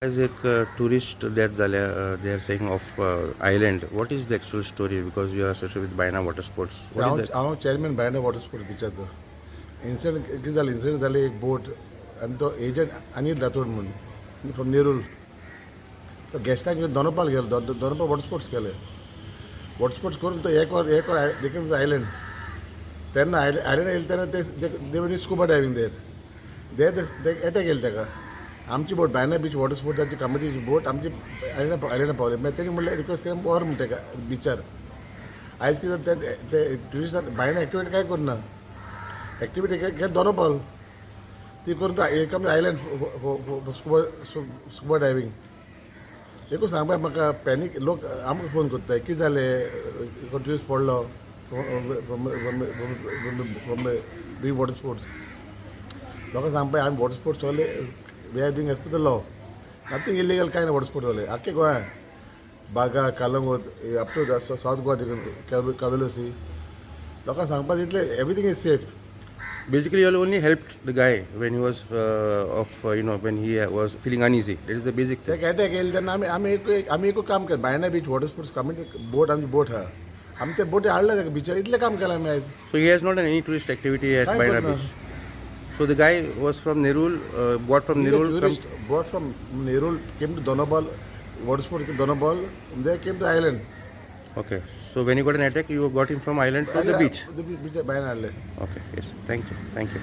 As a tourist that they are saying of island. What is the actual story? Because you are associated with Baina Water Sports. What is that? हांव chairman बायना water sports बिचाचो. Incident कितें जालें, incident जालें एक boat आनी तो agent Anil Rathod म्हणून from Nerul. तो गेस्टाक दोनपाल गेलो, दोनपाल वॉटर स्पोर्ट्स केले. वॉटर स्पोर्ट्स करून तो एक वर देखीन आयलंड. तेन्ना आयलंड येयले तेन्ना दे वर स्कुबा डायवींग देर एटॅक येयले ताका. आमची बोट बायना बीच वॉटर स्पोर्ट्साची कमिटीची बोट आमची आयलंडा पावली. मागीर तेणी म्हणलें रिक्वेस्ट केलें व्हर म्हणटा ताका बिचार. आयज कितें ते ट्युरिस्टान बायना एक्टिविटी काय करना. एक्टिविटी काय दोनो पावल ती करून एक आयलंड स्कुबा डायवींग. एकूच सांगपा म्हाका पॅनीक लोक आमकां फोन करताय कितें जालें, ट्युरिस्ट पडलो बी वॉटर स्पोर्ट्स. लोकांक सांगपा आमी वॉटर स्पोर्ट्स वाले we are doing as per the law. Nothing illegal काय ना वॉटर स्पोर्ट्स वाले आख्खे गोंयांत बागा Calangute up to south Goa देखून कावेलोसी. लोकांक सांगपा तितले everything is safe. Basically, you all only helped the guy when he was when he was feeling uneasy. That is the basic thing. ते अटॅक येयले तेन्ना आमी एकूच काम केलें. बायना बीच वॉटर स्पोर्ट्स कमिटी बोट आमची बोट आहा. आमी ते बोटी हाडले ताका बिचार. इतलें काम केलां आमी आयज. So he has not done any tourist activity at Kai Baina karna? Beach. So the guy was from Nerul, bought from Nerul. Tourist brought from Nerul, came to Donabal, water sport to Donabal, and they came to island. Okay. So when you got an attack, you got him from island to the beach. The beach by an island. Okay. Yes. Thank you. Thank you.